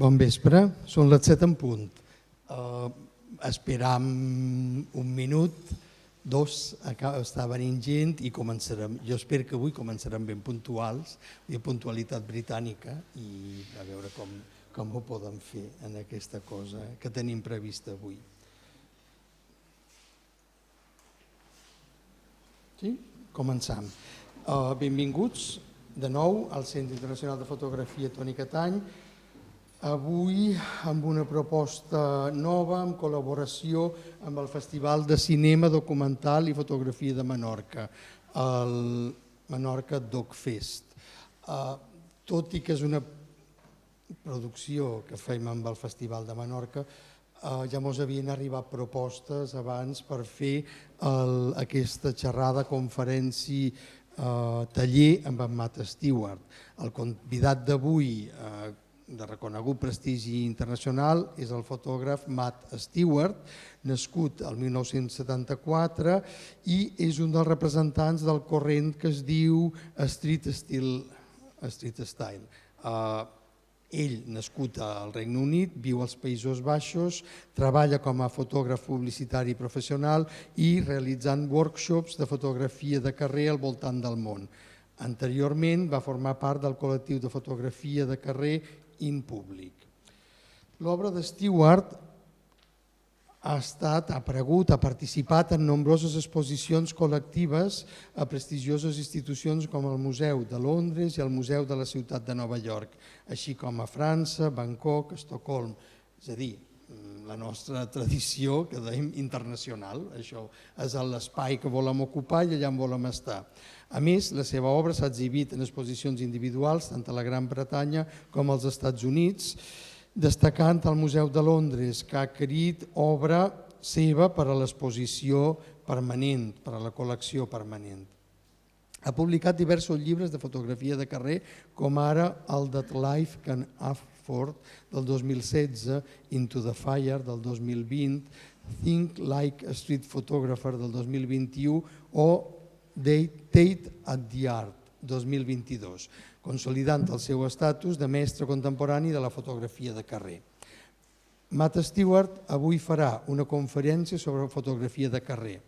Bon vespre, són les 7 en punt. Esperam un minut, dos, està venint gent i començarem. Jo espero que avui començarem ben puntuals, i puntualitat britànica, i a veure com ho podem fer en aquesta cosa que tenim prevista avui. Sí? Començam. Benvinguts de nou al Centre Internacional de Fotografia Toni Catany. Avui amb una proposta nova, en col·laboració amb el Festival de Cinema, Documental i Fotografia de Menorca, el Menorca Doc Fest. Tot i que és una producció que fem amb el Festival de Menorca, ja ens havien arribat propostes abans per fer aquesta xerrada, conferència, taller amb en Matt Stuart. El convidat d'avui, de reconegut prestigi internacional, és el fotògraf Matt Stuart, nascut el 1974 i és un dels representants del corrent que es diu Street Style. Ell, nascut al Regne Unit, viu als Països Baixos, treballa com a fotògraf publicitari professional i realitzant workshops de fotografia de carrer al voltant del món. Anteriorment va formar part del col·lectiu de fotografia de carrer in Public. L'obra de Stuart ha participat en nombroses exposicions col·lectives a prestigioses institucions com el Museu de Londres i el Museu de la Ciutat de Nova York, així com a França, Bangkok, Estocolm. És a dir, la nostra tradició, que dèiem internacional, això és l'espai que volem ocupar i allà on volem estar. A més, la seva obra s'ha exhibit en exposicions individuals tant a la Gran Bretanya com als Estats Units, destacant el Museu de Londres, que ha adquirit obra seva per a l'exposició permanent, per a la col·lecció permanent. Ha publicat diversos llibres de fotografia de carrer, com ara el That Life Can Afford del 2016, Into the Fire del 2020, Think Like a Street Photographer del 2021 o Tate at the Art 2022, consolidant el seu estatus de mestre contemporani de la fotografia de carrer. Matt Stuart avui farà una conferència sobre fotografia de carrer.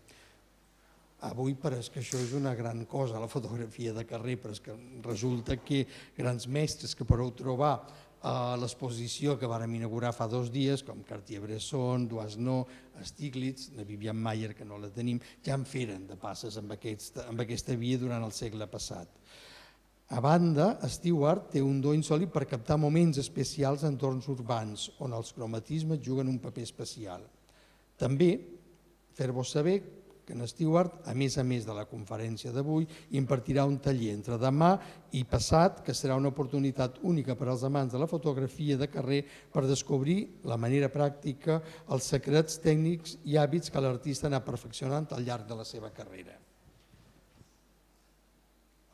Avui pareix que això és una gran cosa, la fotografia de carrer, però és que resulta que grans mestres que podeu trobar a l'exposició que vàrem inaugurar fa 2 dies, com Cartier-Bresson, Doisneau, Stiglitz, la Vivian Maier, que no la tenim, ja en feren de passes amb aquesta via durant el segle passat. A banda, Stuart té un do insòlit per captar moments especials en entorns urbans, on els cromatismes juguen un paper especial. També, fer-vos saber que en Stuart, a més de la conferència d'avui, impartirà un taller entre demà i passat, que serà una oportunitat única per als amants de la fotografia de carrer per descobrir la manera pràctica, els secrets tècnics i hàbits que l'artista ha anat perfeccionant al llarg de la seva carrera.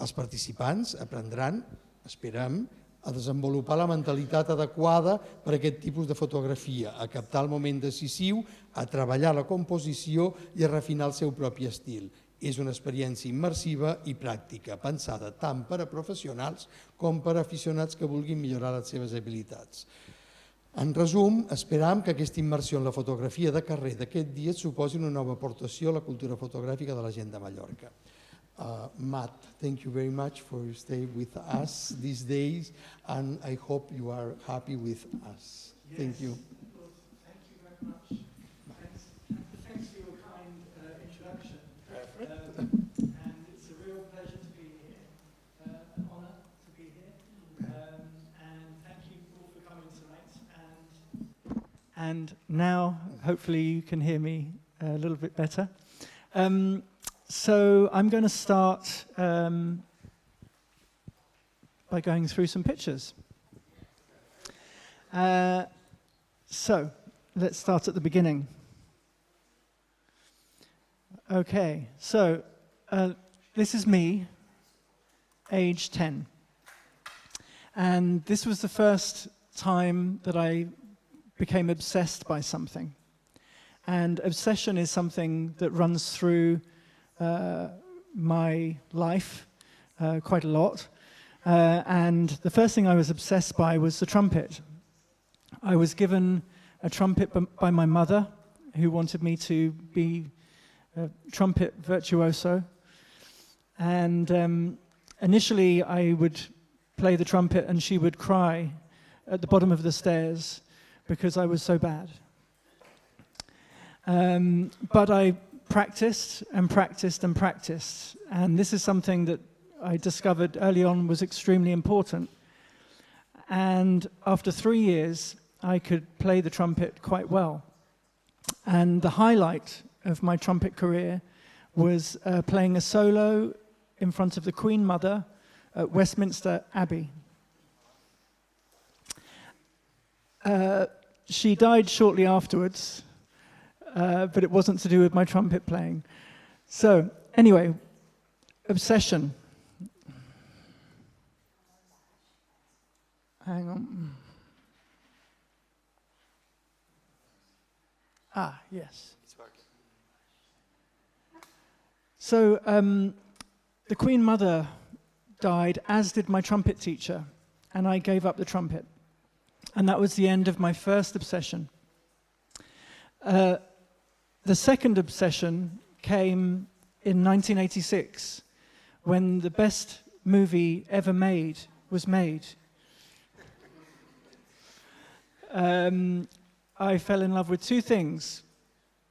Els participants aprendran, esperem, a desenvolupar la mentalitat adequada per a aquest tipus de fotografia, a captar el moment decisiu, a treballar la composició i a refinar el seu propi estil. És una experiència immersiva i pràctica, pensada tant per a professionals com per a aficionats que vulguin millorar les seves habilitats. En resum, esperam que aquesta immersió en la fotografia de carrer d'aquest dia suposi una nova aportació a la cultura fotogràfica de la gent de Mallorca. Matt, thank you very much for staying with us these days, and I hope you are happy with us. Thank you. Well, thank you very much. Thanks for your kind introduction. And it's a real pleasure to be here, an honour to be here. And thank you all for coming tonight. And now, hopefully, you can hear me a little bit better. So I'm going to start by going through some pictures. So let's start at the beginning. Okay, so this is me, age 10. And this was the first time that I became obsessed by something. And obsession is something that runs through my life quite a lot. And the first thing I was obsessed by was the trumpet. I was given a trumpet by my mother, who wanted me to be a trumpet virtuoso. And initially I would play the trumpet and she would cry at the bottom of the stairs because I was so bad. But I practiced and practiced and practiced, and this is something that I discovered early on was extremely important. And after 3 years, I could play the trumpet quite well. And the highlight of my trumpet career was playing a solo in front of the Queen Mother at Westminster Abbey. She died shortly afterwards, but it wasn't to do with my trumpet playing. So, anyway, obsession. Hang on. Ah, yes. So, the Queen Mother died, as did my trumpet teacher, and I gave up the trumpet. And that was the end of my first obsession. The second obsession came in 1986, when the best movie ever made was made. I fell in love with two things: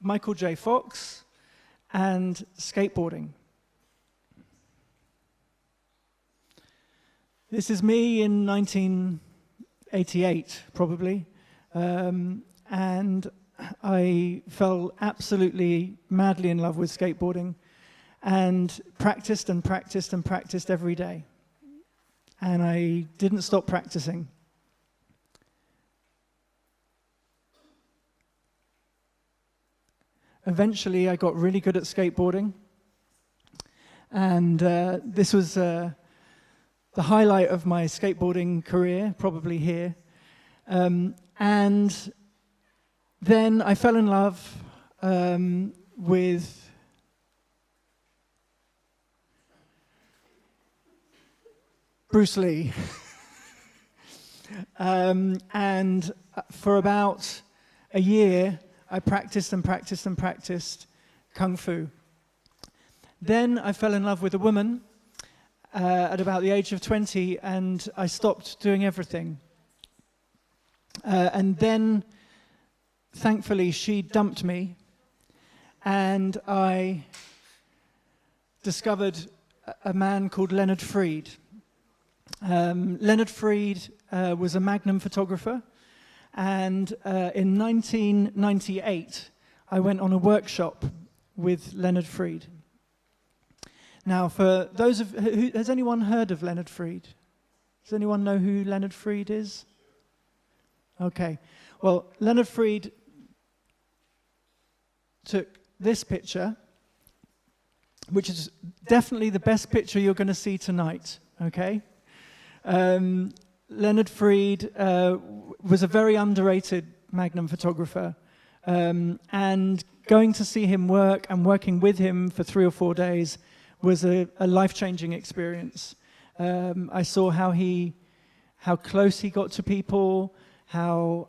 Michael J. Fox and skateboarding. This is me in 1988, probably, and I fell absolutely madly in love with skateboarding and practiced and practiced and practiced every day. And I didn't stop practicing. Eventually, I got really good at skateboarding, and this was the highlight of my skateboarding career, probably here. And then I fell in love with Bruce Lee. And for about a year, I practiced and practiced and practiced Kung Fu. Then I fell in love with a woman at about the age of 20, and I stopped doing everything. And then, thankfully, she dumped me, and I discovered a man called Leonard Freed. Leonard Freed was a Magnum photographer, and in 1998, I went on a workshop with Leonard Freed. Now, for those of who, has anyone heard of Leonard Freed? Does anyone know who Leonard Freed is? Okay. Well, Leonard Freed took this picture, which is definitely the best picture you're going to see tonight, okay? Leonard Freed was a very underrated Magnum photographer, and going to see him work and working with him for 3 or 4 days was a life-changing experience. I saw how close he got to people, how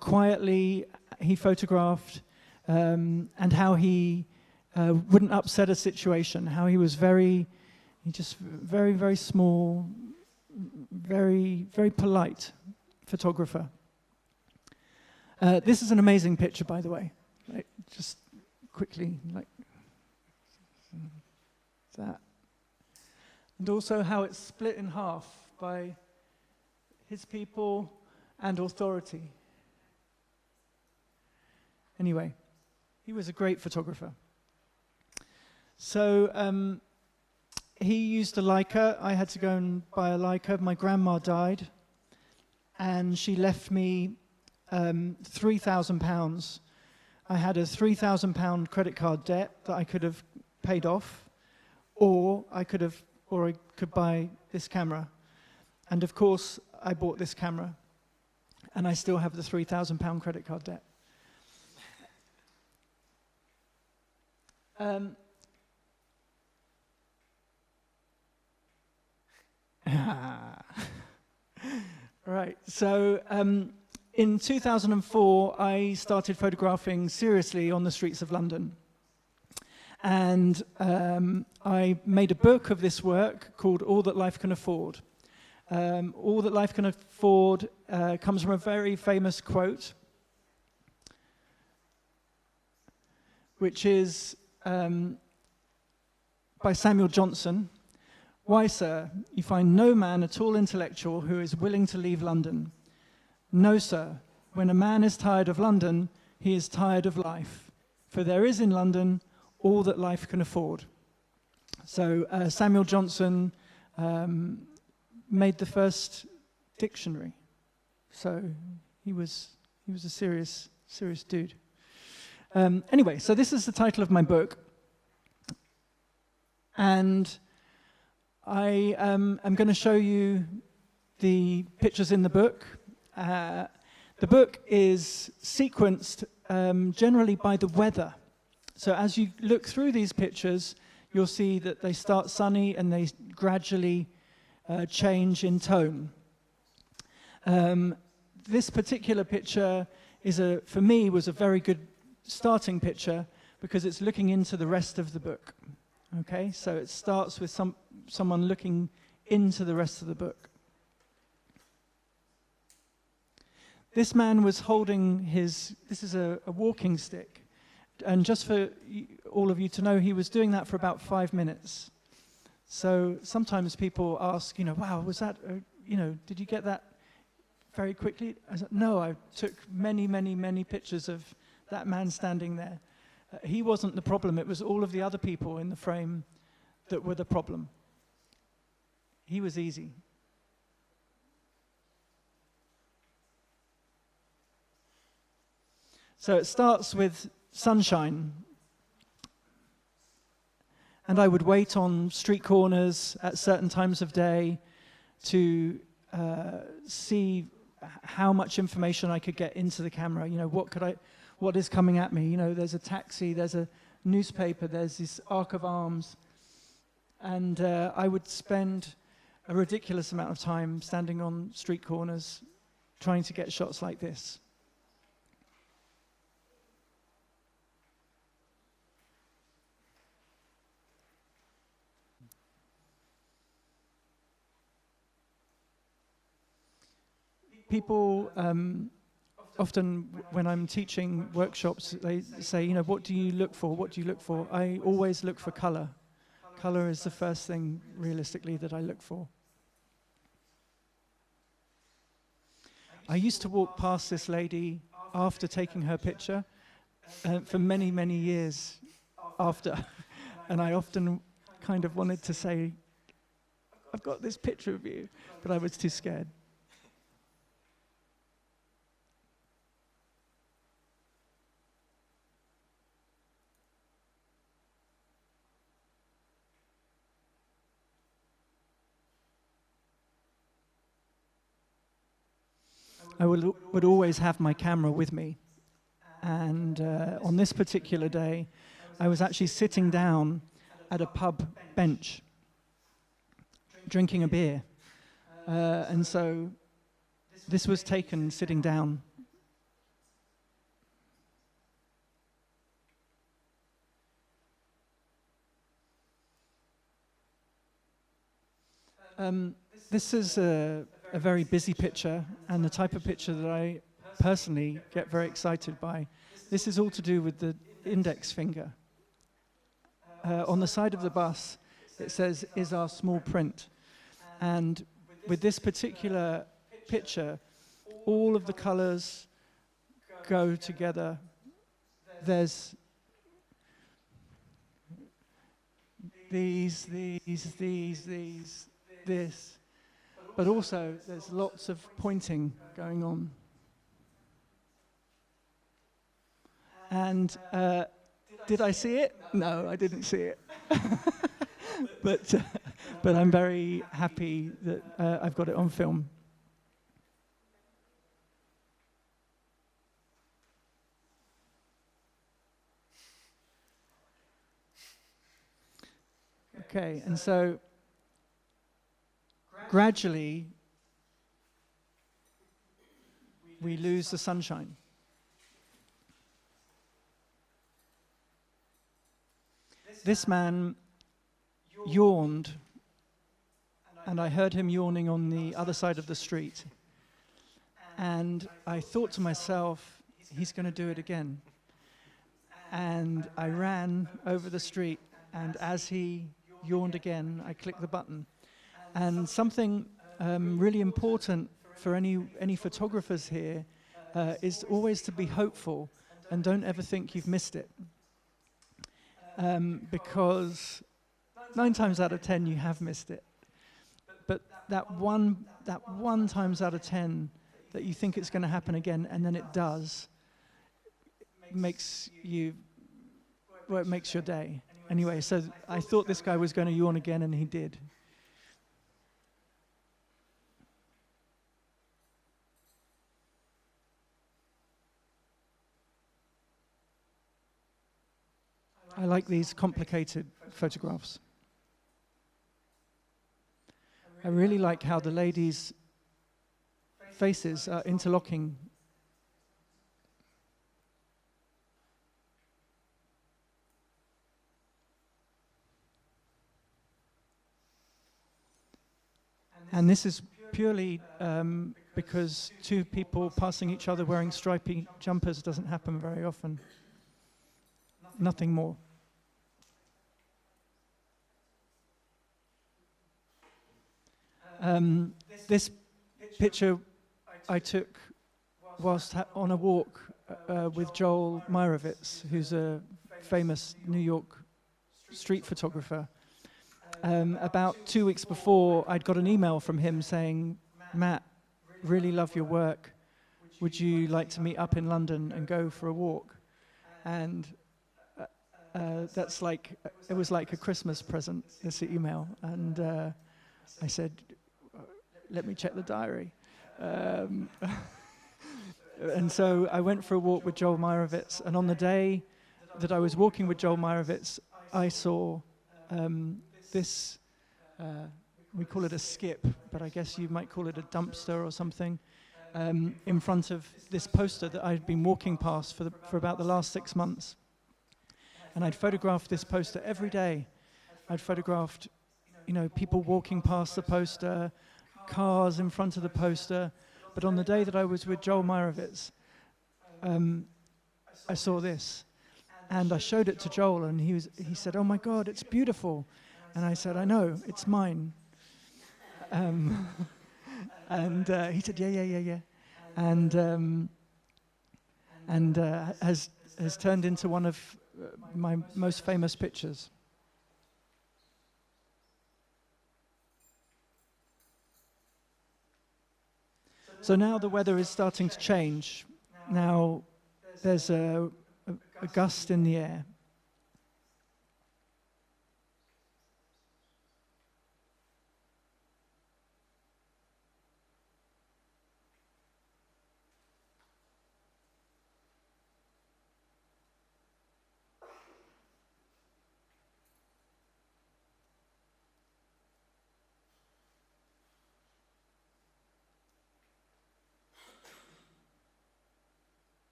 quietly he photographed, and how he wouldn't upset a situation, how he was very small, very, very polite photographer. This is an amazing picture, by the way. Like, just quickly, like that. And also how it's split in half by his people and authority. Anyway, he was a great photographer. So, he used a Leica. I had to go and buy a Leica. My grandma died, and she left me £3,000. I had a £3,000 credit card debt that I could have paid off, or I could buy this camera. And of course, I bought this camera, and I still have the £3,000 credit card debt. Right, so In 2004, I started photographing seriously on the streets of London. And I made a book of this work called All That Life Can Afford. All That Life Can Afford comes from a very famous quote, which is by Samuel Johnson. "Why, sir, you find no man at all intellectual who is willing to leave London. No, sir, when a man is tired of London, he is tired of life. For there is in London all that life can afford." So Samuel Johnson made the first dictionary. So he was a serious dude. Anyway, so this is the title of my book. And I am going to show you the pictures in the book. The book is sequenced generally by the weather. So as you look through these pictures, you'll see that they start sunny and they gradually change in tone. This particular picture for me, was a very good starting picture because it's looking into the rest of the book. Okay, so it starts with someone looking into the rest of the book. This man was holding this is a walking stick. And just for all of you to know, he was doing that for about 5 minutes. So sometimes people ask, wow, was that, did you get that very quickly? I said, no, I took many, many, many pictures of that man standing there. He wasn't the problem, it was all of the other people in the frame that were the problem. He was easy. So it starts with sunshine. And I would wait on street corners at certain times of day to see how much information I could get into the camera. What is coming at me? There's a taxi, there's a newspaper, there's this arc of arms. And I would spend a ridiculous amount of time standing on street corners trying to get shots like this. People often, when I'm teaching workshops, they say, what do you look for? What do you look for? I always look for color. Color is the first thing, realistically, that I look for. I used to walk past this lady after taking her picture for many, many years after. And I often kind of wanted to say, I've got this picture of you, but I was too scared. I would always have my camera with me. And on this particular day, I was actually sitting down at a pub bench, drinking a beer. And so this was taken sitting down. This is a very busy picture, and the type of picture that I personally get very excited by. This is all to do with the index finger. On the side of the bus, it says, "Is our small print." And with this particular picture, all of the colors go together. There's these, this. But also, there's lots of pointing going on. And did I see it? No, I didn't see it. but I'm very happy that I've got it on film. Okay, and so gradually, we lose the sunshine. This man yawned, and I heard him yawning on the other side of the street. And I thought to myself, he's going to do it again. And I ran over the street, and as he yawned again, I clicked the button. And something really important for any photographers here is always to be hopeful and don't ever think you've missed it. Because 9 times out of 10 you have missed it. But that one times out of 10 that you think it's going to happen again and then it does, it makes your day. Anyway, so I thought this guy was going to yawn again, and he did. I like these complicated photographs. I really like how the ladies' faces are interlocking. And this is purely because 2 people passing each other wearing stripy jumpers doesn't happen very often. Nothing more. This picture I took whilst on a walk with Joel Meyerowitz, who's a famous New York street photographer. About 2 weeks before, I'd got an email from him saying, "Matt, really love your work. Would you like to meet up in London and go for a walk?" And it was like a Christmas present, this email. And I said, "Let me check the diary." And so I went for a walk with Joel Meyerowitz, and on the day that I was walking with Joel Meyerowitz, I saw this, we call it a skip, but I guess you might call it a dumpster or something, in front of this poster that I'd been walking past for about the last 6 months. And I'd photographed this poster every day. I'd photographed, people walking past the poster, cars in front of the poster. But on the day that I was with Joel Meyerowitz, I saw this. And I showed it to Joel, and he said, "Oh my God, it's beautiful." And I said, "I know, it's mine." And he said, yeah. And has turned into one of my most famous pictures. So now the weather is starting to change. Now there's a gust in the air.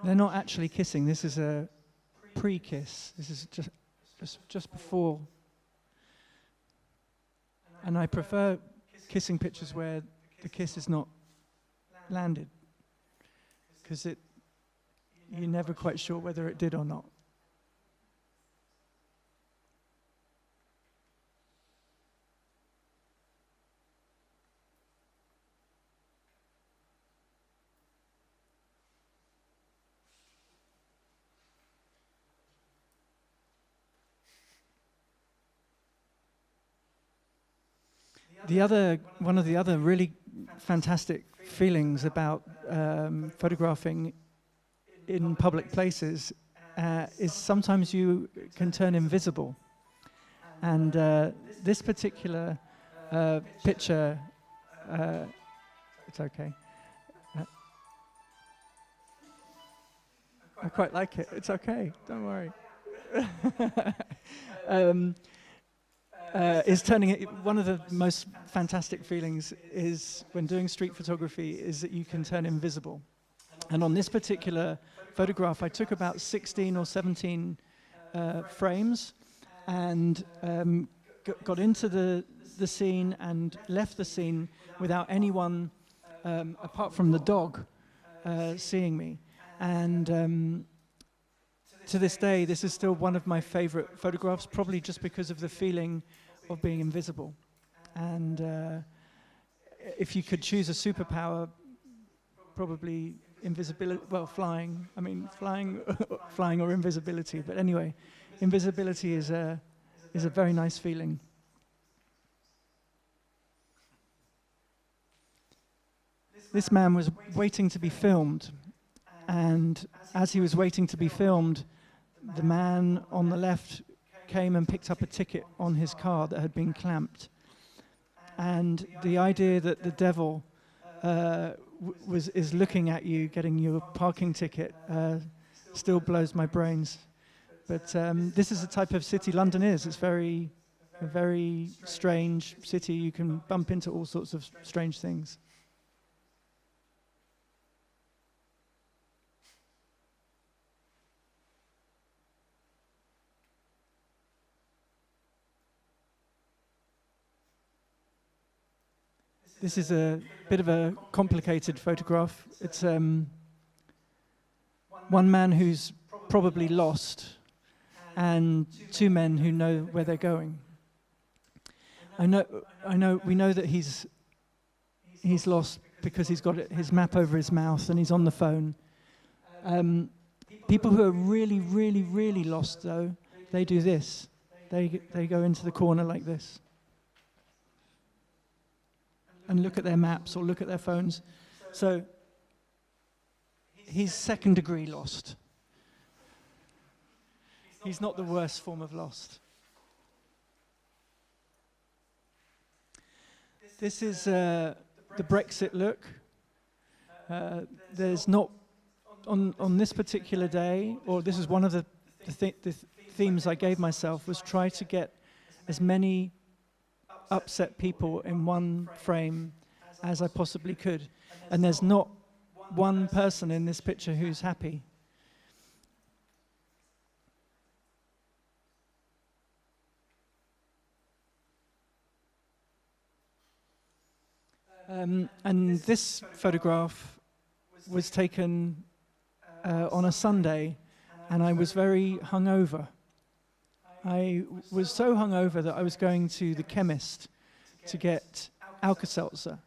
They're not actually kissing. This is a pre-kiss. This is just before. And I prefer kissing pictures where the kiss is not landed, because you're never quite sure whether it did or not. One of the other really fantastic feelings about photographing in public places is sometimes you can turn invisible. And this particular picture, it's okay. I quite like it. It's okay. Don't worry. is turning it. One of the most fantastic feelings is when doing street photography is that you can turn invisible. And on this particular photograph, I took about 16 or 17 frames and got into the scene and left the scene without anyone, apart from the dog, seeing me. And to this day, this is still one of my favorite photographs, probably just because of the feeling of being invisible. And if you could choose a superpower, probably invisibility, well, flying. I mean, flying or invisibility. But anyway, invisibility is a very nice feeling. This man was waiting to be filmed, and as he was waiting to be filmed, the man on the left came and picked up a ticket on his car that had been clamped. And the idea that the devil is looking at you, getting you a parking ticket, still blows my brains. But this is the type of city London is. It's a very strange city. You can bump into all sorts of strange things. This is a bit of a complicated photograph. It's one man who's probably lost and two men who know where they're going. We know that he's lost because he's got his map over his mouth and he's on the phone. People who are really, really, really lost, though, they do this. They go into the corner like this and look at their maps or look at their phones. So he's second degree lost. He's not the worst form of lost. This is the Brexit look. There's not, on this particular day, or this is one of the themes I gave myself, was try to get as many upset people in one frame as I possibly could. And there's not one person in this picture who's happy. And this photograph was taken on a Sunday, and I was very hungover. I was so hungover that I was going to the chemist to get Alka-Seltzer.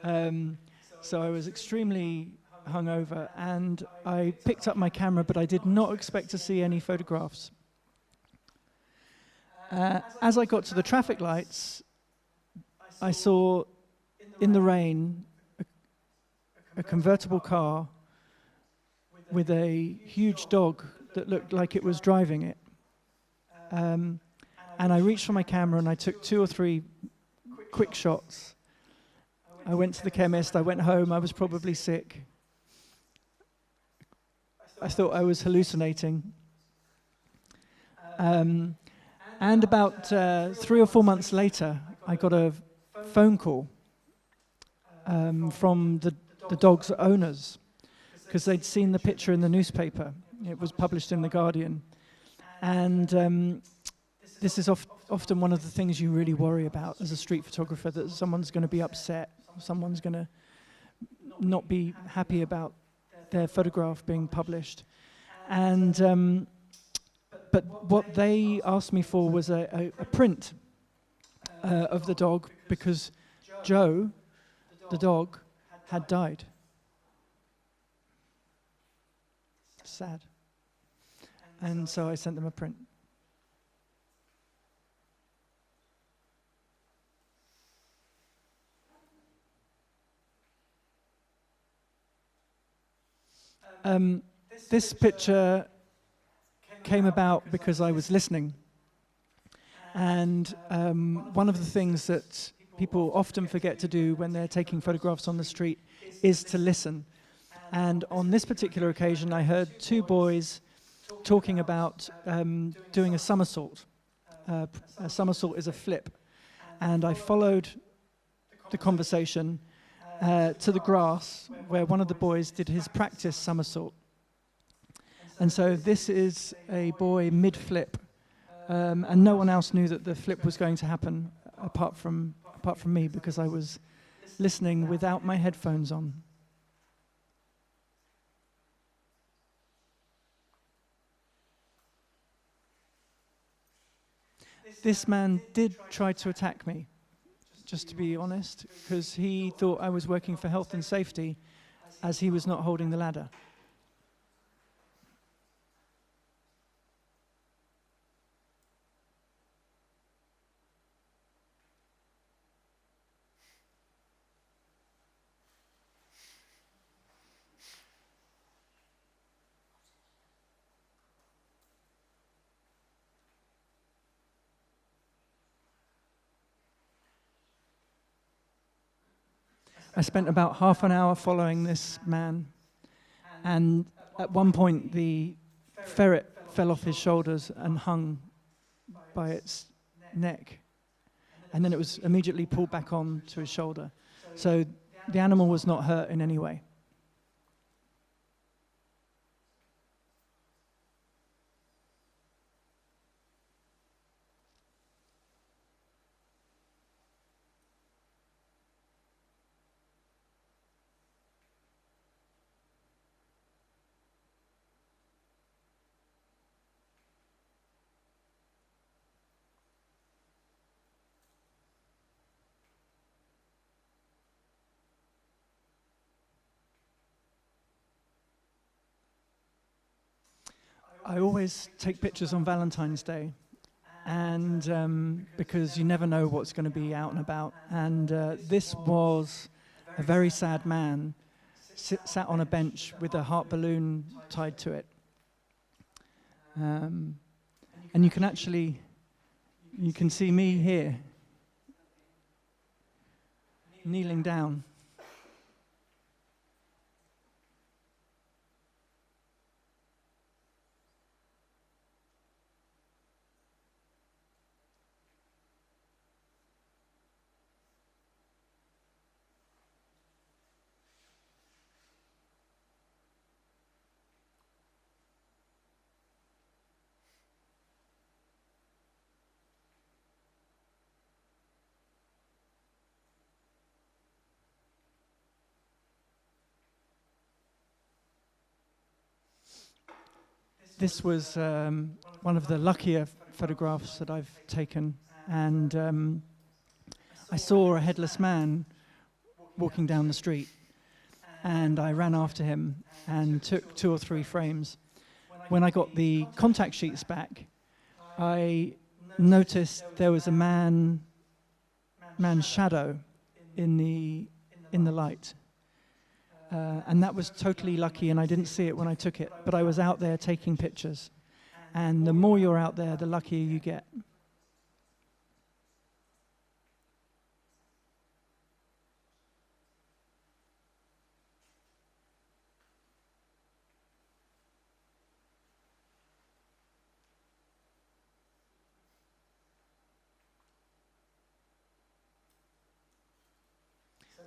So I was extremely hungover, and I picked up my camera, but I did not expect to see any photographs. As I got to the traffic lights, I saw in the rain a convertible car with a huge dog that looked like it was driving it. And I reached for my camera and I took 2 or 3 quick shots. I went to the chemist, I went home, I was probably sick. I thought I was hallucinating. And about 3 or 4 months later, I got a phone call from the dog's owners, because they'd seen the picture in the newspaper. It was published in The Guardian. And this is often one of the things you really worry about as a street photographer, that someone's going to be upset, someone's going to not be happy about their photograph being published. And but what they asked me for was a print of the dog, because Joe, the dog, had died. Sad. And so I sent them a print. This picture came about because I was listening. And one of the things that people often forget to do when they're taking photographs on the street is to listen. And on this particular occasion, I heard 2 boys talking about doing a somersault. a somersault is a flip. And I followed the conversation to the grass where one of the boys did his practice somersault. And so this is a boy mid-flip, and no one else knew that the flip was going to happen apart from me, because I was listening without my headphones on. This man did try to attack me, just to be honest, because he thought I was working for health and safety as he was not holding the ladder. I spent about half an hour following this man, and at one point the ferret fell off his shoulders and hung by its neck, and then it was immediately pulled back on to his shoulder. So the animal was not hurt in any way. I always take pictures on Valentine's Day, and because you never know what's going to be out and about. And this was a very sad man sat on a bench with a heart balloon tied to it. And you can see me here, kneeling down. This was one of the luckier photographs that I've taken, and I saw a headless man walking down the street, and I ran after him and took 2 or 3 frames. When I got the contact sheets back, I noticed there was a man's shadow in the light. And that was totally lucky, and I didn't see it when I took it, but I was out there taking pictures. And the more you're out there, the luckier you get.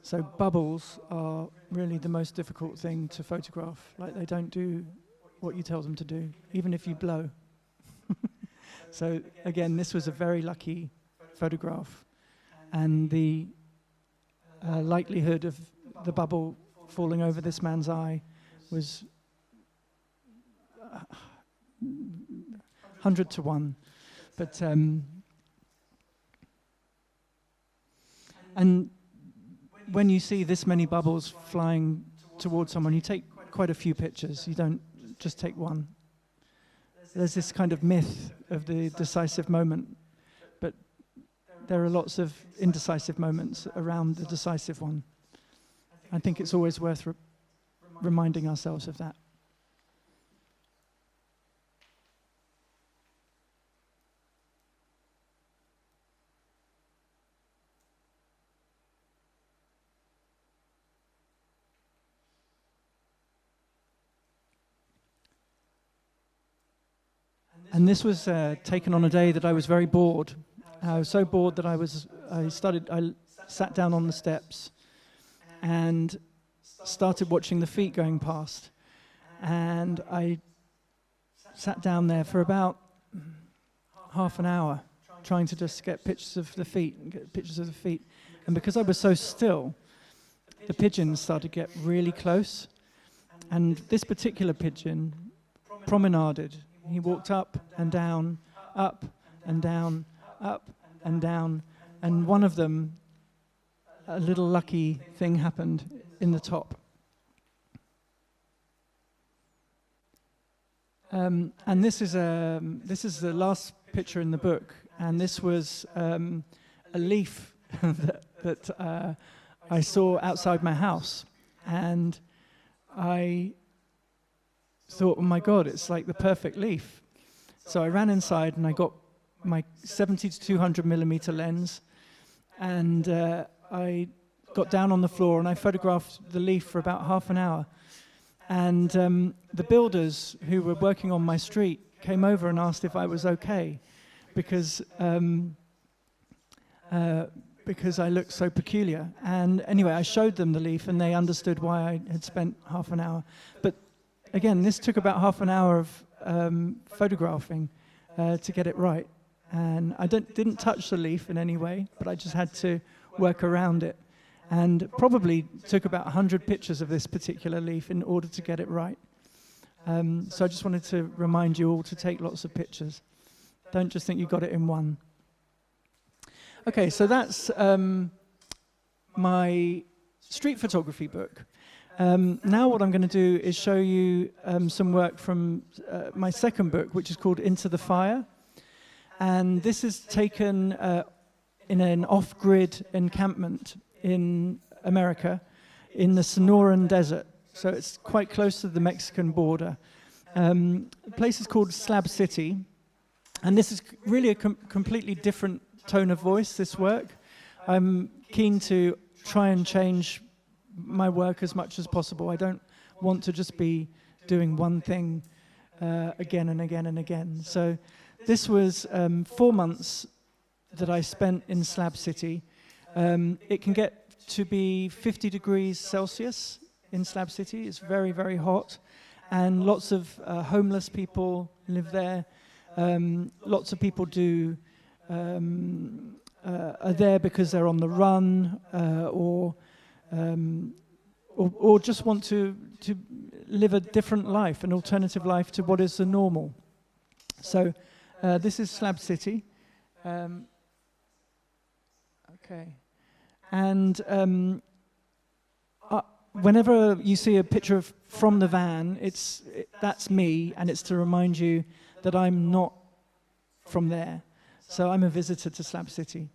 So bubbles are really the most difficult thing to photograph. Like, they don't do what you tell them to do, even if you blow. So again, this was a very lucky photograph, and the likelihood of the bubble falling over this man's eye was 100 to 1. But and when you see this many bubbles flying towards someone, you take quite a few pictures. You don't just take one. There's this kind of myth of the decisive moment, but there are lots of indecisive moments around the decisive one. I think it's always worth reminding ourselves of that. And this was taken on a day that I was very bored. I was so bored that I sat down on the steps and started watching the feet going past. And I sat down there for about half an hour trying to just get pictures of the feet. And because I was so still, the pigeons started to get really close. And this particular pigeon promenaded. He walked up and down, up and down, up and down. And one of them, a little lucky thing happened in the top. And this is the last picture in the book. And this was a leaf that I saw outside my house. And I thought, oh my God, it's like the perfect leaf. So I ran inside and I got my 70 to 200 millimeter lens, and I got down on the floor and I photographed the leaf for about half an hour. And the builders who were working on my street came over and asked if I was okay, because I looked so peculiar. And anyway, I showed them the leaf and they understood why I had spent half an hour. But again, this took about half an hour of photographing to get it right. And I didn't touch the leaf in any way, but I just had to work around it. And probably took about 100 pictures of this particular leaf in order to get it right. So I just wanted to remind you all to take lots of pictures. Don't just think you got it in one. Okay, so that's my street photography book. Now what I'm going to do is show you some work from my second book, which is called Into the Fire. And this is taken in an off-grid encampment in America, in the Sonoran Desert. So it's quite close to the Mexican border. The place is called Slab City. And this is really a completely different tone of voice, this work. I'm keen to try and change my work as much as possible. I don't want to just be doing one thing again and again and again. So this was 4 months that I spent in Slab City. It can get to be 50 degrees Celsius in Slab City. It's very, very hot. And lots of homeless people live there. Lots of people are there because they're on the run or just want to live a different life, an alternative life to what is the normal. So this is Slab City. Okay. And whenever you see a picture from the van, that's me, and it's to remind you that I'm not from there. So I'm a visitor to Slab City.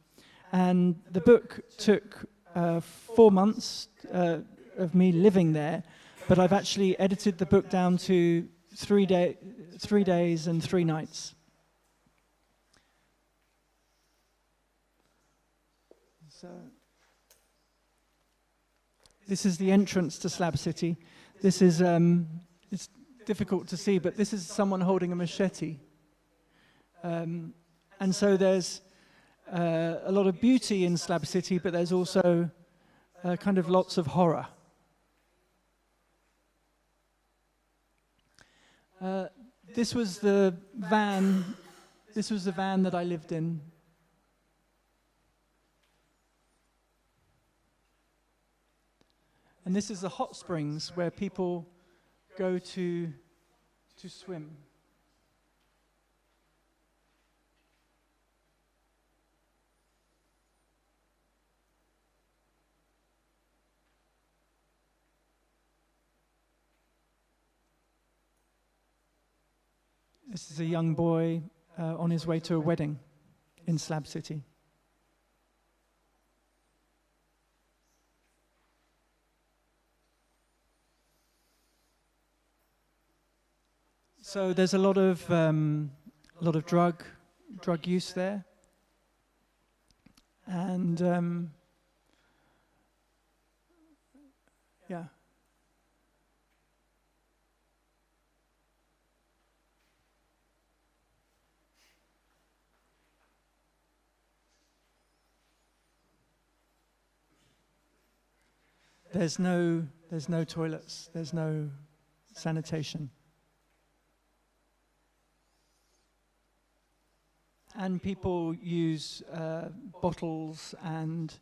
And the book took 4 months of me living there, but I've actually edited the book down to 3 days and 3 nights. So this is the entrance to Slab City. This is, it's difficult to see, but this is someone holding a machete. And so there's a lot of beauty in Slab City, but there's also kind of lots of horror. This was the van that I lived in. And this is the hot springs where people go to swim. This is a young boy on his way to a wedding in Slab City. So there's a lot of drug use there, and yeah. there's no toilets, there's no sanitation. And people use bottles and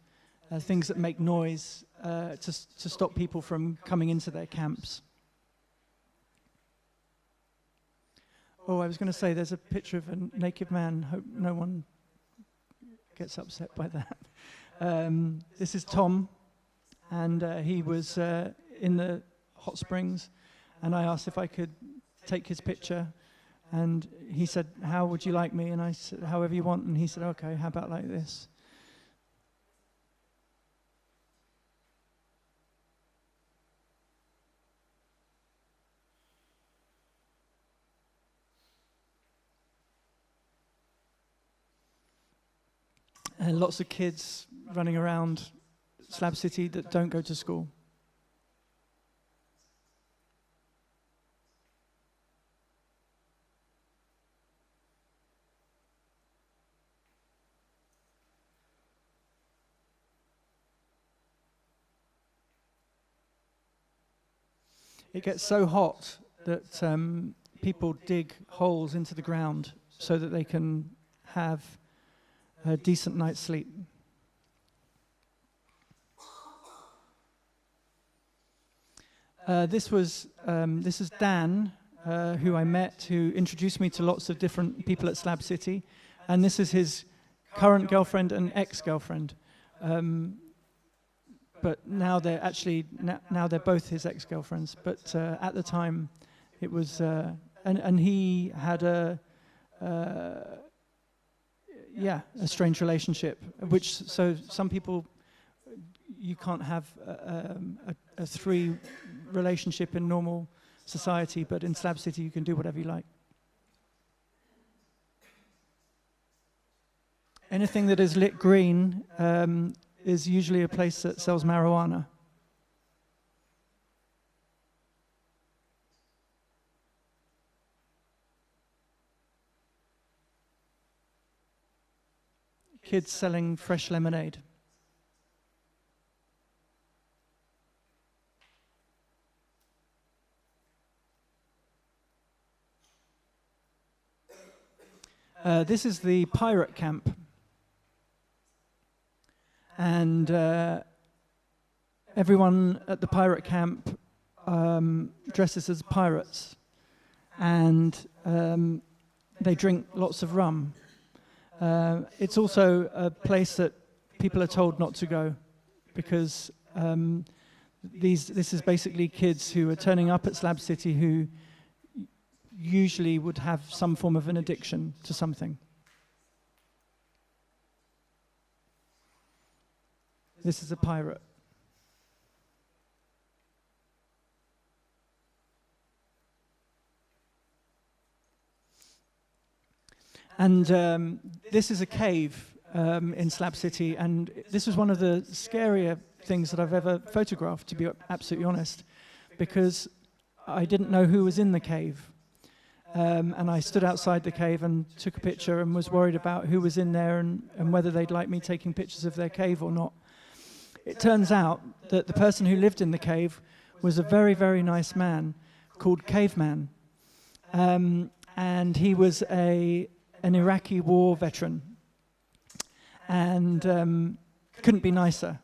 things that make noise to stop people from coming into their camps. Oh, I was going to say there's a picture of a naked man. Hope no one gets upset by that. This is Tom, and he was in the hot springs, and I asked if I could take his picture, and he said, "How would you like me?" And I said, "However you want." And he said, "Okay, how about like this?" And lots of kids running around Slab City that don't go to school. It gets so hot that people dig holes into the ground so that they can have a decent night's sleep. This is Dan, who I met, who introduced me to lots of different people at Slab City, and this is his current girlfriend and ex-girlfriend. But now they're actually now they're both his ex-girlfriends. But at the time, it was and he had a strange relationship. Which so some people, you can't have a three relationship in normal society, but in Slab City you can do whatever you like. Anything that is lit green is usually a place that sells marijuana. Kids selling fresh lemonade. This is the pirate camp. And everyone at the pirate camp dresses as pirates. And they drink lots of rum. It's also a place that people are told not to go, because this is basically kids who are turning up at Slab City who usually would have some form of an addiction to something. This is a pirate. And this is a cave in Slab City, and this was one of the scarier things that I've ever photographed, to be absolutely honest, because I didn't know who was in the cave. And I stood outside the cave and took a picture and was worried about who was in there and whether they'd like me taking pictures of their cave or not. It turns out that the person who lived in the cave was a very, very nice man called Caveman. And he was an Iraqi war veteran. And couldn't be nicer.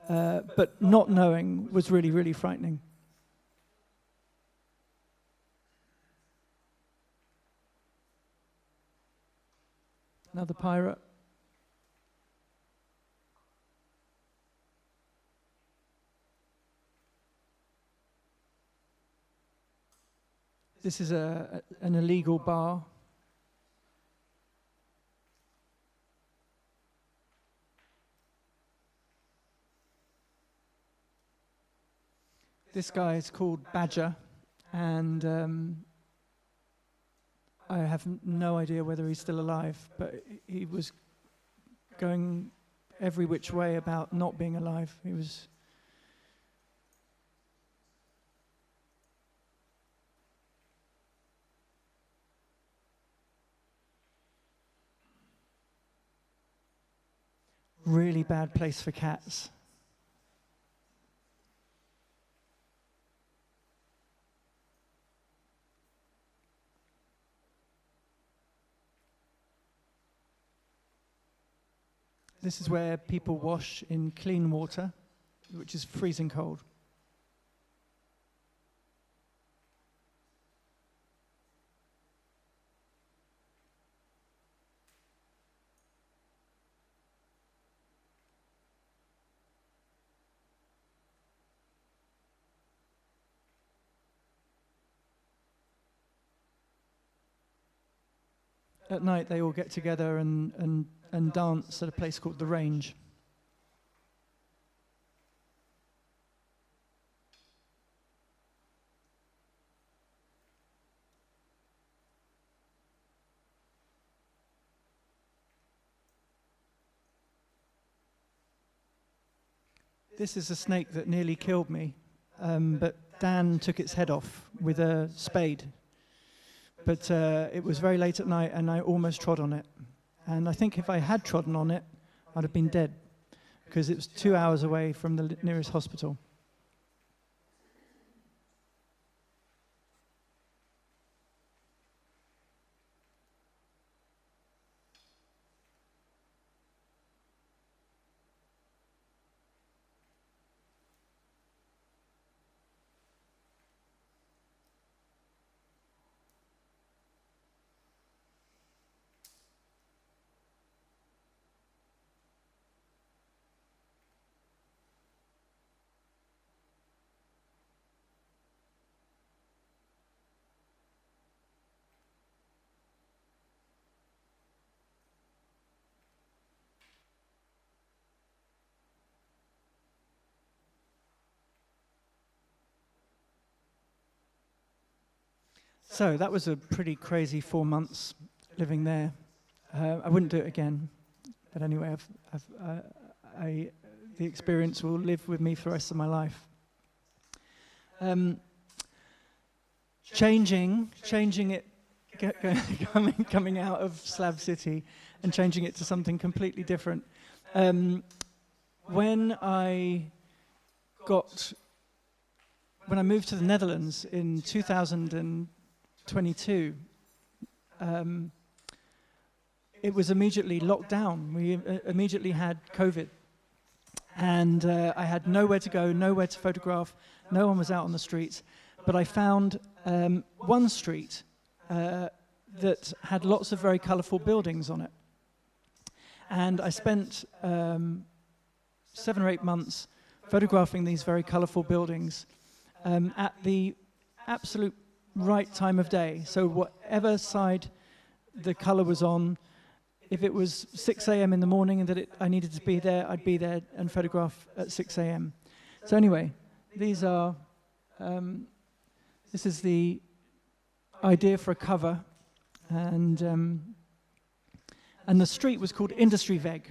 But not knowing was really, really frightening. Another pirate. This is an illegal bar. This guy is called Badger, and I have no idea whether he's still alive, but he was going every which way about not being alive. He was really bad place for cats. This is where people wash in clean water, which is freezing cold. At night, they all get together and dance at a place called The Range. This is a snake that nearly killed me, but Dan took its head off with a spade. But it was very late at night and I almost trod on it. And I think if I had trodden on it, I'd have been dead, because it was 2 hours away from the nearest hospital. So that was a pretty crazy 4 months living there. I wouldn't do it again, but anyway, the experience will live with me for the rest of my life. Changing it, coming out of Slav City and changing it to something completely different. When I moved to the Netherlands in 2022, it was immediately locked down. We immediately had COVID. And I had nowhere to go, nowhere to photograph. No one was out on the streets. But I found one street that had lots of very colourful buildings on it. And I spent 7 or 8 months photographing these very colourful buildings at the absolute right time of day. So whatever side the colour was on, if it was 6 a.m. in the morning and that I needed to be there, I'd be there and photograph at 6 a.m. So anyway, these are, this is the idea for a cover, and the street was called Industrieweg.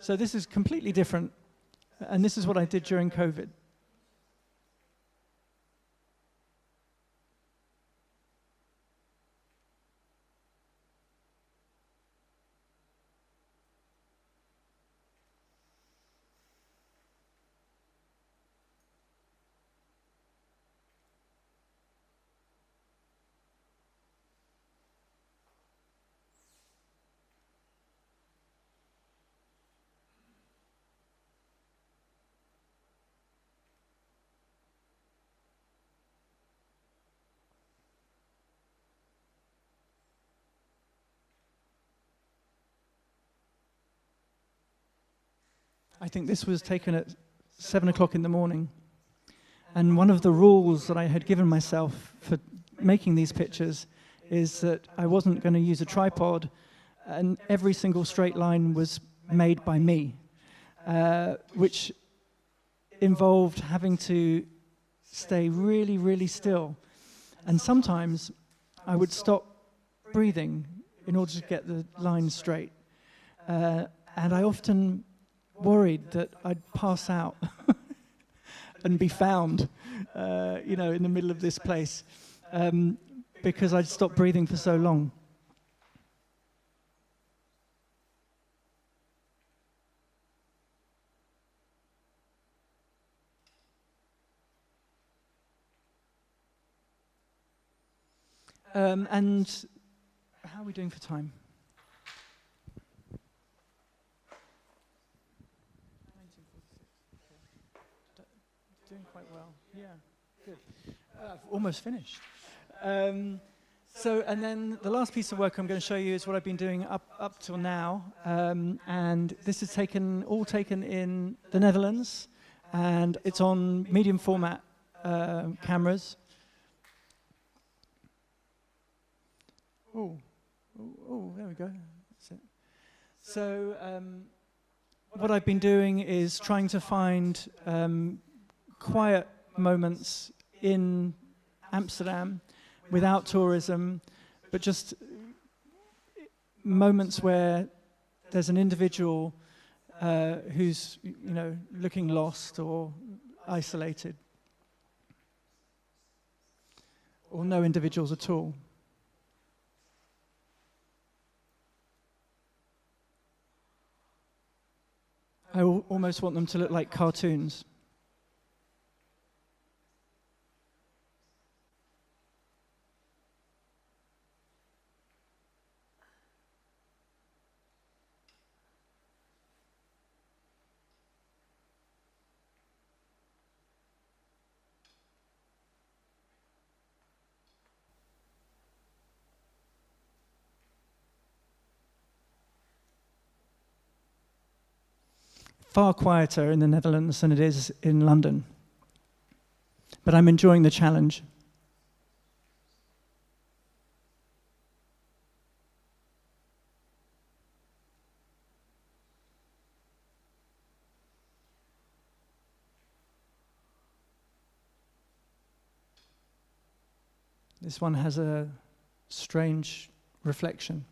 So this is completely different, and this is what I did during COVID. I think this was taken at 7 o'clock in the morning. And one of the rules that I had given myself for making these pictures is that I wasn't going to use a tripod, and every single straight line was made by me, which involved having to stay really, really still. And sometimes I would stop breathing in order to get the line straight. And I often worried that I'd pass out and be found, in the middle of this place, because I'd stopped breathing for so long. And How are we doing for time? 1946. Doing quite well. Yeah, good. I've almost finished. So, and then the last piece of work I'm going to show you is what I've been doing up till now, and this is all taken in the Netherlands, and it's on medium format cameras. Oh, there we go. That's it. So, what I've been doing is trying to find quiet moments in Amsterdam without tourism, but just moments where there's an individual who's, looking lost or isolated, or no individuals at all. I almost want them to look like cartoons. Far quieter in the Netherlands than it is in London. But I'm enjoying the challenge. This one has a strange reflection.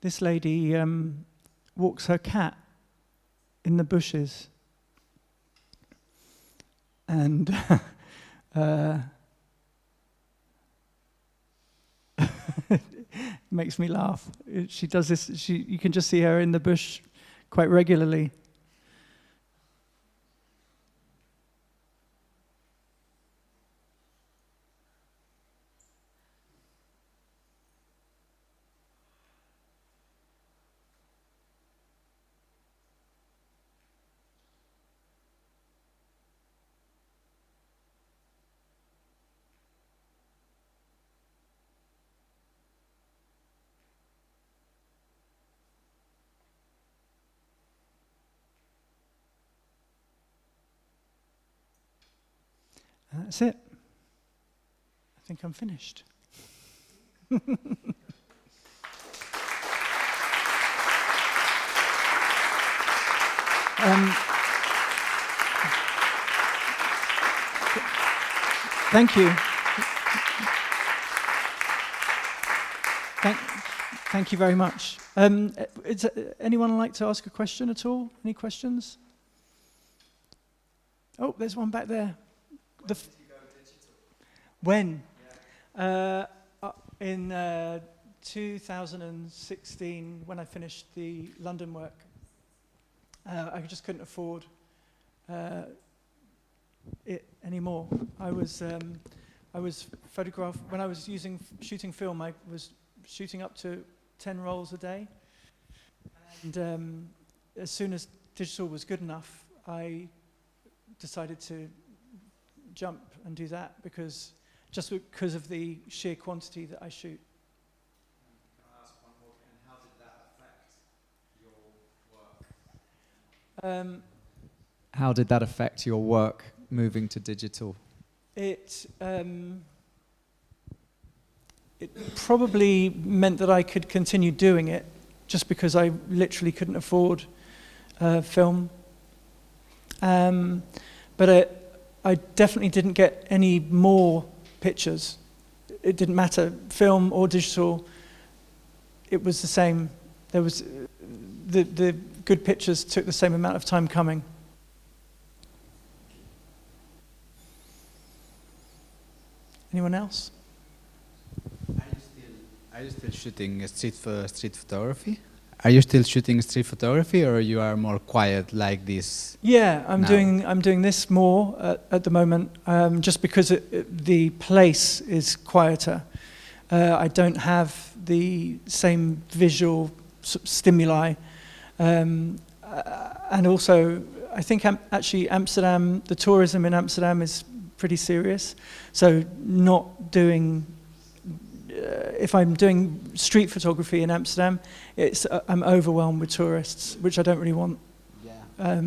This lady walks her cat in the bushes, and makes me laugh. She does this. You can just see her in the bush quite regularly. And that's it. I think I'm finished. Thank you. Thank you very much. Is anyone like to ask a question at all? Any questions? Oh, there's one back there. When did you go digital? When? Yeah. In 2016, when I finished the London work, I just couldn't afford it anymore. I was photographed when I was shooting film. I was shooting up to 10 rolls a day, and as soon as digital was good enough, I decided to jump and do that because of the sheer quantity that I shoot. Can I ask one more? And how did that affect your work? How did that affect your work moving to digital? It probably meant that I could continue doing it just because I literally couldn't afford film. But I definitely didn't get any more pictures. It didn't matter, film or digital, it was the same. There was, the good pictures took the same amount of time coming. Anyone else? Are you still shooting street photography? Are you still shooting street photography, or you are more quiet like this? Yeah, I'm now? doing this more at the moment, just because the place is quieter. I don't have the same visual stimuli, and also I think actually Amsterdam, the tourism in Amsterdam is pretty serious. So not doing. If I'm doing street photography in Amsterdam, I'm overwhelmed with tourists, which I don't really want. Yeah.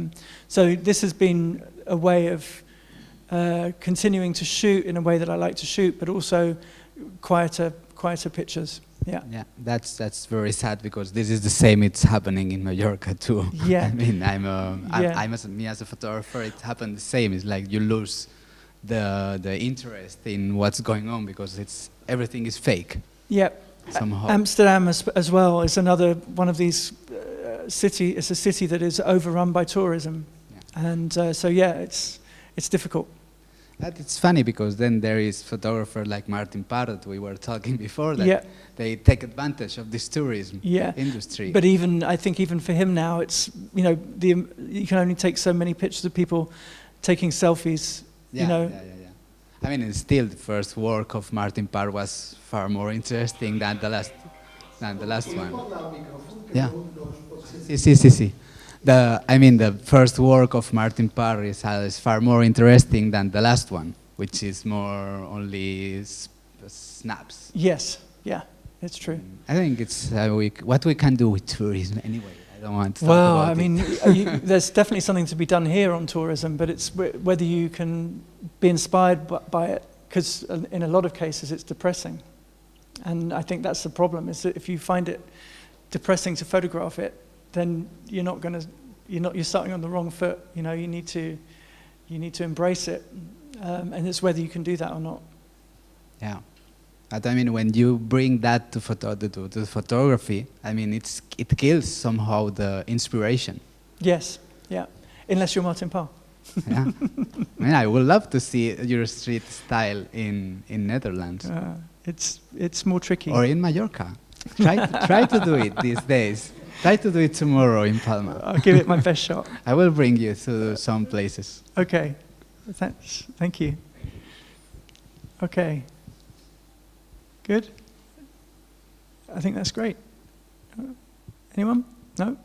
So this has been a way of continuing to shoot in a way that I like to shoot, but also quieter pictures. Yeah. Yeah, that's very sad, because this is the same. It's happening in Mallorca too. Yeah. I mean, me as a photographer, it happened the same. It's like you lose the interest in what's going on, because everything is fake. Yeah. Somehow. Amsterdam as well is another one of these city. It's a city that is overrun by tourism, and so yeah, it's difficult. It's funny, because then there is photographer like Martin Parr that we were talking before, that they take advantage of this tourism industry. But I think even for him now, it's, you can only take so many pictures of people taking selfies. Yeah. I mean, still the first work of Martin Parr was far more interesting than the last one. Yeah. Sí. The first work of Martin Parr is far more interesting than the last one, which is more only snaps. Yes, yeah, it's true. I think it's what we can do with tourism anyway. I don't want to talk well, about I mean, there's definitely something to be done here on tourism, but it's whether you can be inspired by it, because in a lot of cases it's depressing. And I think that's the problem, is that if you find it depressing to photograph it, then you're starting on the wrong foot. You need to embrace it, and it's whether you can do that or not. Yeah, but I mean, when you bring that to photography, I mean, it kills somehow the inspiration. Yes, yeah, unless you're Martin Parr. Yeah, I mean, I would love to see your street style in Netherlands. It's more tricky. Or in Mallorca. Try to do it these days. Try to do it tomorrow in Palma. I'll give it my best shot. I will bring you to some places. Okay, thank you. Okay, good. I think that's great. Anyone? No?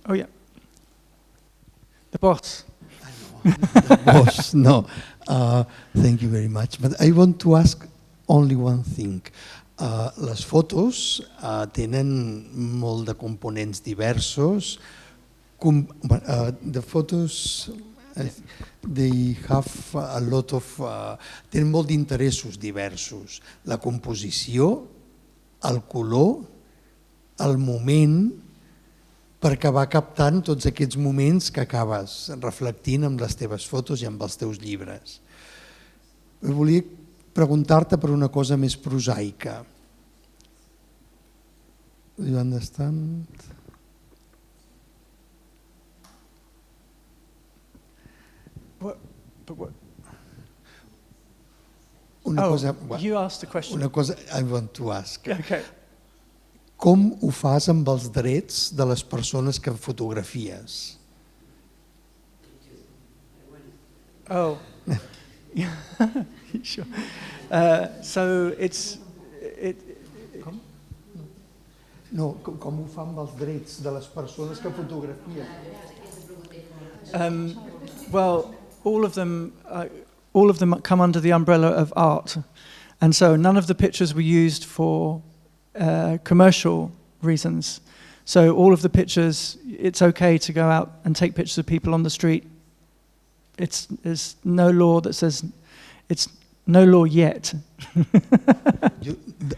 Oh yeah. The boss. The boss, no. Thank you very much. But I want to ask only one thing. Les fotos tenen molt de components diversos. The photos, they have a lot of... tenen molt d'interessos diversos. La composició, el color, el moment, per acabar captant tots aquests moments que acabes reflectint amb les teves fotos i amb els teus llibres. Volia preguntar-te per una cosa més prosaica. Do you understand? What? You asked a question. Una cosa I want to ask. Okay. Com ho fas amb els drets de les persones que fotografies? Oh. Sure. So it's... No, com ho fa amb els drets de les persones que fotografien? Well, all of them come under the umbrella of art, and so none of the pictures were used for commercial reasons. So all of the pictures, it's okay to go out and take pictures of people on the street. There's no law that says, it's no law yet.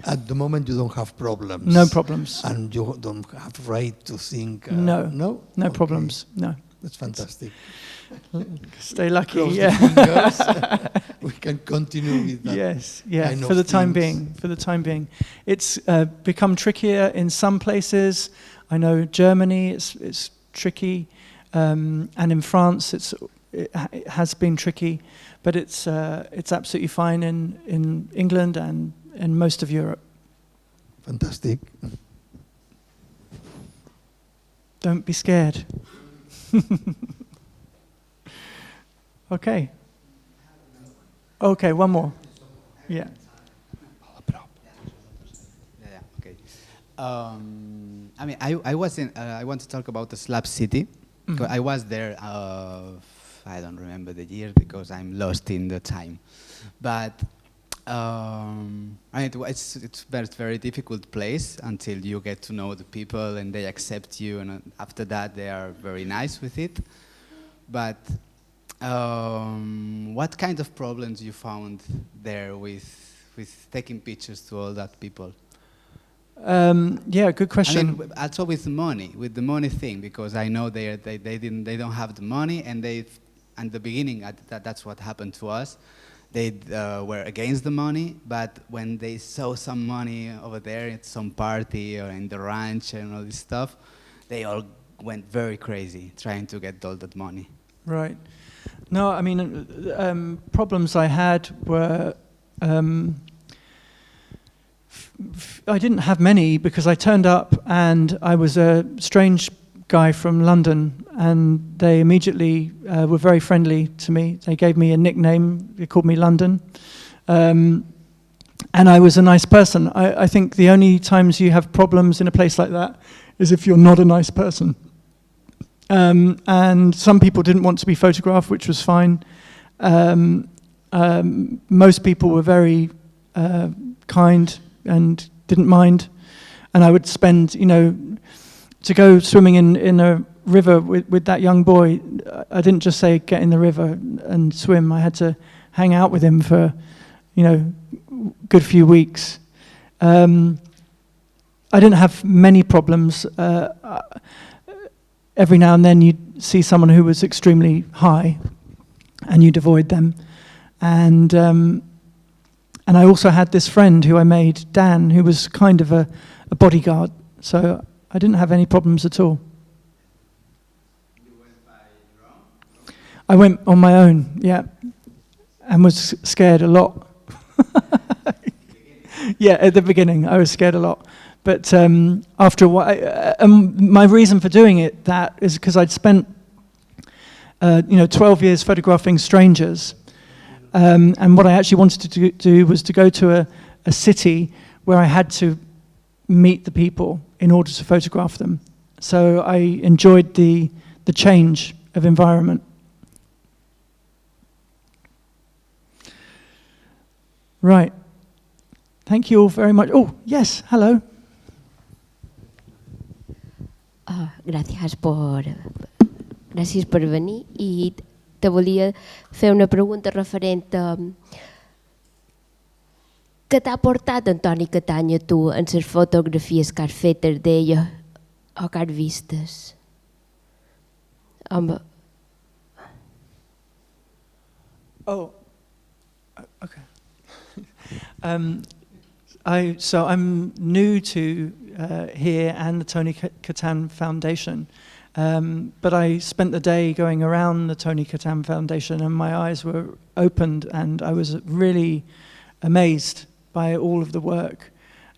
At the moment you don't have problems? No problems. And you don't have right to think? No Okay. problems, no. That's fantastic. Stay lucky. Cross Yeah. the fingers. We can continue with that. Yes, yeah, kind for of the time things. being. For the time being. It's become trickier in some places. I know Germany, it's tricky, and in France it has been tricky, but it's absolutely fine in England and in most of Europe. Fantastic. Don't be scared. Okay. Okay, one more. Yeah. Yeah, okay. I mean, I was in. I want to talk about the Slab City. Mhm. I was there. I don't remember the year because I'm lost in the time. But I mean, it's a very difficult place until you get to know the people and they accept you, and after that they are very nice with it. But what kind of problems you found there with taking pictures to all that people? Yeah, good question. I mean, also with the money thing, because I know they don't have the money, and at the beginning that's what happened to us. They were against the money, but when they saw some money over there at some party or in the ranch and all this stuff, they all went very crazy trying to get all that money. Right. No, I mean, problems I had were, I didn't have many because I turned up and I was a strange guy from London, and they immediately were very friendly to me. They gave me a nickname, they called me London, and I was a nice person. I think the only times you have problems in a place like that is if you're not a nice person. And some people didn't want to be photographed, which was fine. Most people were very kind and didn't mind. And I would spend, to go swimming in a river with that young boy, I didn't just say get in the river and swim. I had to hang out with him for, good few weeks. I didn't have many problems. Every now and then you'd see someone who was extremely high and you'd avoid them. And I also had this friend who I made, Dan, who was kind of a bodyguard. So I didn't have any problems at all. You went by your own? I went on my own, yeah, and was scared a lot. Yeah, at the beginning, I was scared a lot. But after a while, my reason for doing it is because I'd spent 12 years photographing strangers. And what I actually wanted to do was to go to a city where I had to meet the people in order to photograph them. So I enjoyed the change of environment. Right. Thank you all very much. Oh, yes, hello. Gràcies per venir, i te volia fer una pregunta referent a què t'ha portat en Toni Catany a tu en les fotografies que has fetes d'ella o que has vistes? Oh, okay. So I'm new to here and the Toni Catany Foundation, but I spent the day going around the Toni Catany Foundation and my eyes were opened and I was really amazed by all of the work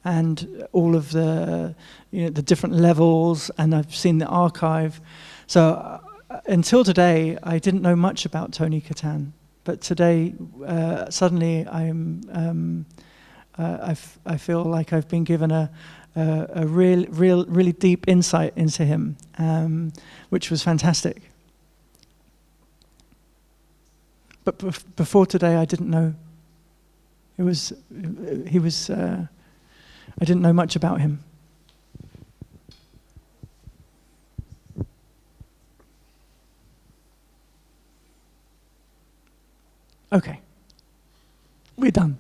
and all of the the different levels, and I've seen the archive. So until today I didn't know much about Toni Catany, but today suddenly I feel like I've been given a really deep insight into him, which was fantastic. But before today, I didn't know. I didn't know much about him. Okay, we're done.